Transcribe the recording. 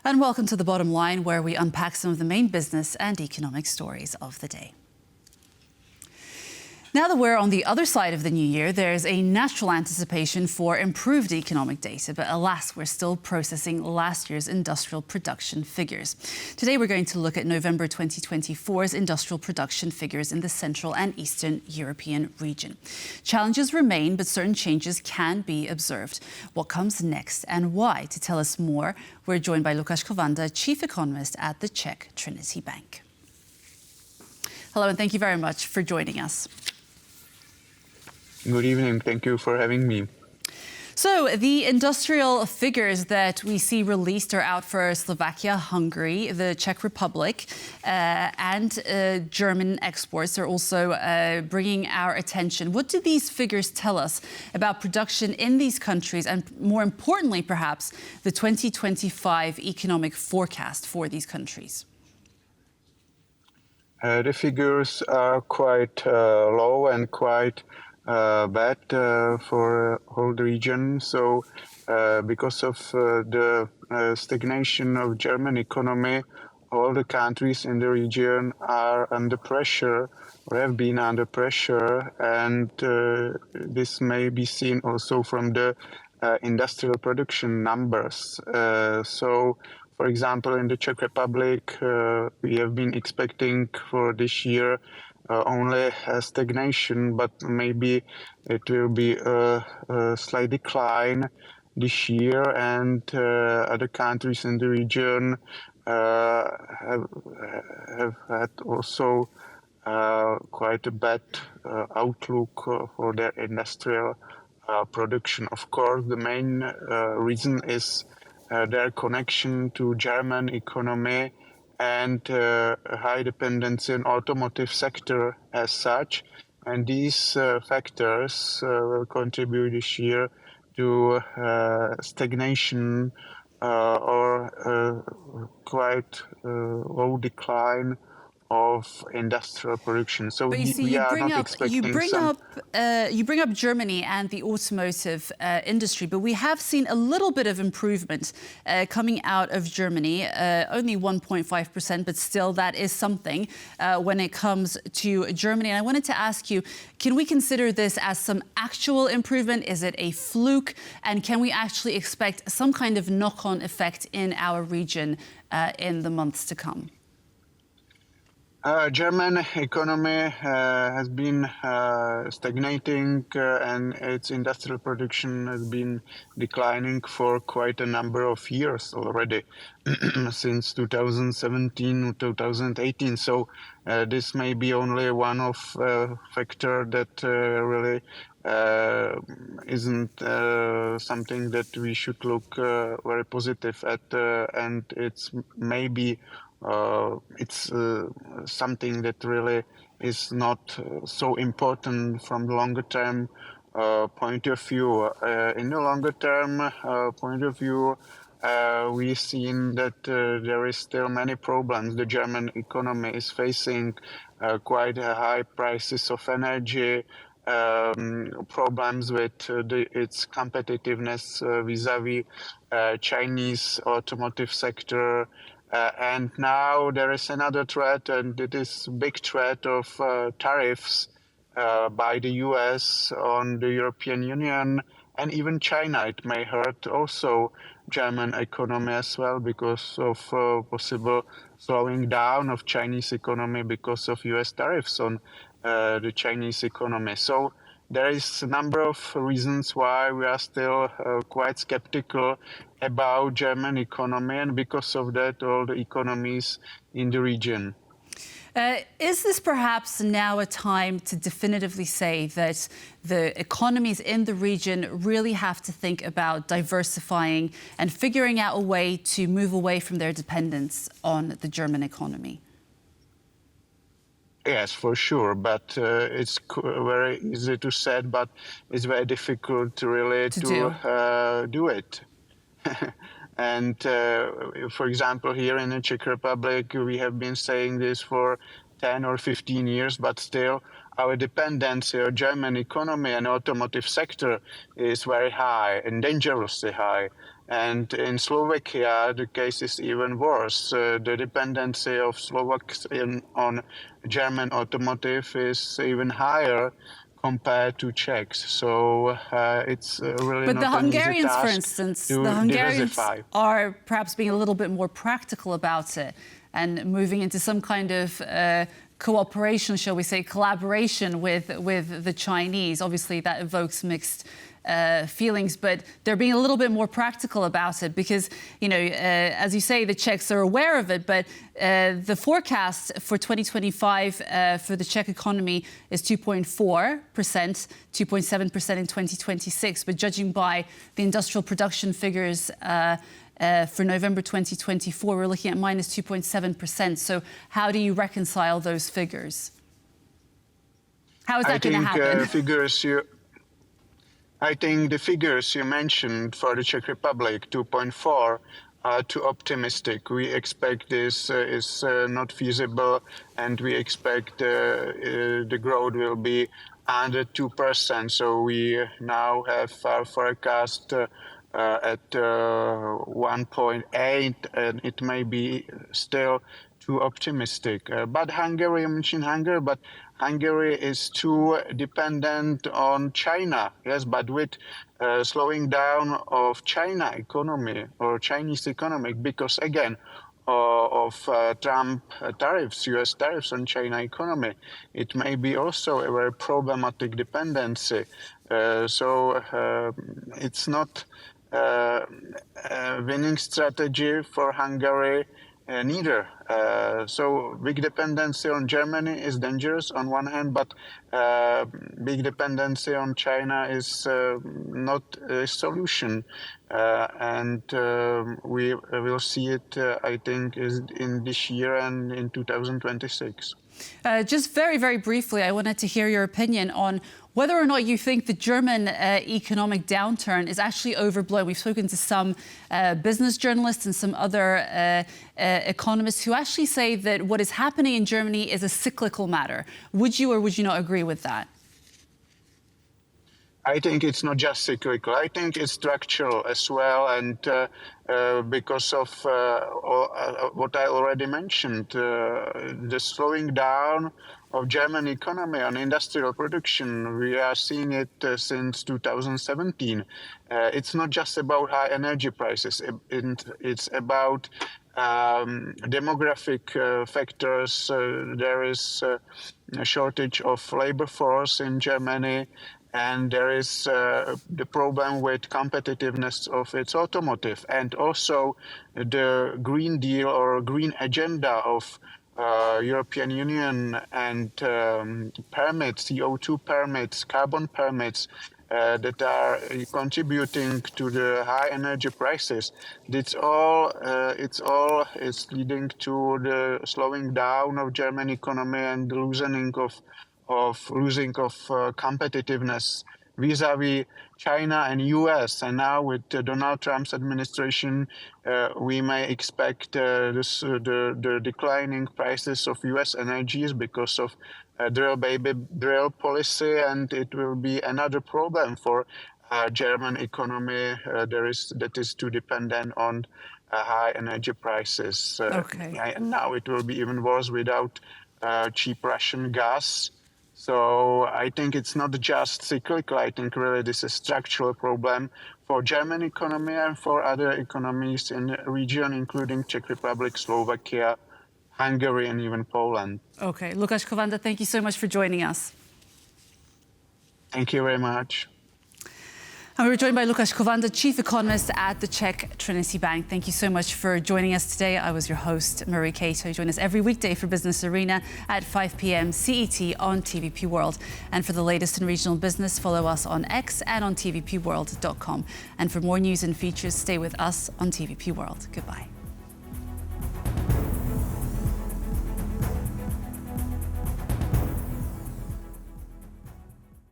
And welcome to The Bottom Line, where we unpack some of the main business and economic stories of the day. Now that we're on the other side of the new year, there's a natural anticipation for improved economic data, but alas, we're still processing last year's industrial production figures. Today, we're going to look at November 2024's industrial production figures in the Central and Eastern European region. Challenges remain, but certain changes can be observed. What comes next and why? To tell us more, we're joined by Lukas Kovanda, chief economist at the Czech Trinity Bank. Hello, and thank you very much for joining us. Good evening. Thank you for having me. So the industrial figures that we see released are out for Slovakia, Hungary, the Czech Republic, and German exports are also bringing our attention. What do these figures tell us about production in these countries and, more importantly, perhaps, the 2025 economic forecast for these countries? The figures are quite low and quite bad for whole region. So because of the stagnation of German economy, all the countries in the region are under pressure or have been under pressure, and this may be seen also from the industrial production numbers. So for example, in the Czech Republic, we have been expecting for this year only a stagnation, but maybe it will be a slight decline this year, and other countries in the region have had also quite a bad outlook for their industrial production. Of course, the main reason is their connection to German economy and a high dependency on automotive sector as such. And these factors will contribute this year to stagnation or quite low decline of industrial production. So but you see, we are not expecting you bring up Germany and the automotive industry, but we have seen a little bit of improvement coming out of Germany, only 1.5%, but still that is something when it comes to Germany. And I wanted to ask you, can we consider this as some actual improvement? Is it a fluke? And can we actually expect some kind of knock-on effect in our region in the months to come? German economy has been stagnating and its industrial production has been declining for quite a number of years already, since 2017, 2018. So this may be only one of factor that really isn't something that we should look very positive at, and it's maybe it's something that really is not so important from the longer term point of view. In the longer term point of view, we've seen that there is still many problems. The German economy is facing quite high prices of energy, problems with its competitiveness vis-a-vis Chinese automotive sector. And now there is another threat, and it is big threat of tariffs by the US on the European Union and even China. It may hurt also German economy as well because of possible slowing down of Chinese economy because of US tariffs on the Chinese economy. So there is a number of reasons why we are still quite skeptical about German economy, and because of that, all the economies in the region. Is this perhaps now a time to definitively say that the economies in the region really have to think about diversifying and figuring out a way to move away from their dependence on the German economy? Yes, for sure, but it's very easy to say, but it's very difficult to really do it. And for example, here in the Czech Republic, we have been saying this for 10 or 15 years, but still our dependency on German economy and automotive sector is very high and dangerously high. And in Slovakia, the case is even worse. The dependency of Slovaks on German automotive is even higher compared to Czechs. So it's really but not the an easy Hungarians, task for instance, to the Hungarians diversify. are perhaps being a little bit more practical about it and moving into some kind of cooperation, shall we say, collaboration with the Chinese. Obviously, that evokes mixed feelings, but they're being a little bit more practical about it because, you know, as you say, the Czechs are aware of it, but the forecast for 2025 for the Czech economy is 2.4%, 2.7% in 2026. But judging by the industrial production figures for November 2024, we're looking at minus 2.7%. So how do you reconcile those figures? How is that going to happen? I think the figures you mentioned for the Czech Republic, 2.4, are too optimistic. We expect this is not feasible, and we expect the growth will be under 2%. So we now have our forecast at 1.8, and it may be still too optimistic. But Hungary, you mentioned Hungary, but Hungary is too dependent on China, yes, but with slowing down of China economy or Chinese economy, because again, of Trump tariffs, US tariffs on China economy, it may be also a very problematic dependency. So it's not a winning strategy for Hungary neither. So big dependency on Germany is dangerous on one hand, but big dependency on China is not a solution. And we will see it, I think, in this year and in 2026. Just very, very briefly, I wanted to hear your opinion on whether or not you think the German economic downturn is actually overblown. We've spoken to some business journalists and some other economists who actually say that what is happening in Germany is a cyclical matter. Would you or would you not agree with that? I think it's not just cyclical. I think it's structural as well, and because of what I already mentioned, the slowing down of German economy on industrial production, we are seeing it since 2017. It's not just about high energy prices. It's about demographic factors. There is a shortage of labor force in Germany. And there is the problem with competitiveness of its automotive, and also the Green Deal or Green Agenda of European Union and permits, CO2 permits, carbon permits that are contributing to the high energy prices. It's all leading to the slowing down of German economy and the losing of competitiveness vis-a-vis China and US. And now with Donald Trump's administration, we may expect the declining prices of US energies because of drill baby drill policy, and it will be another problem for German economy that is too dependent on high energy prices. And now it will be even worse without cheap Russian gas. So I think it's not just cyclical. I think really this is a structural problem for German economy and for other economies in the region, including Czech Republic, Slovakia, Hungary, and even Poland. Okay. Lukas Kovanda, thank you so much for joining us. Thank you very much. And we were joined by Lukas Kovanda, Chief Economist at the Czech Trinity Bank. Thank you so much for joining us today. I was your host, Marie Cato. Join us every weekday for Business Arena at 5 p.m. CET on TVP World. And for the latest in regional business, follow us on X and on tvpworld.com. And for more news and features, stay with us on TVP World. Goodbye.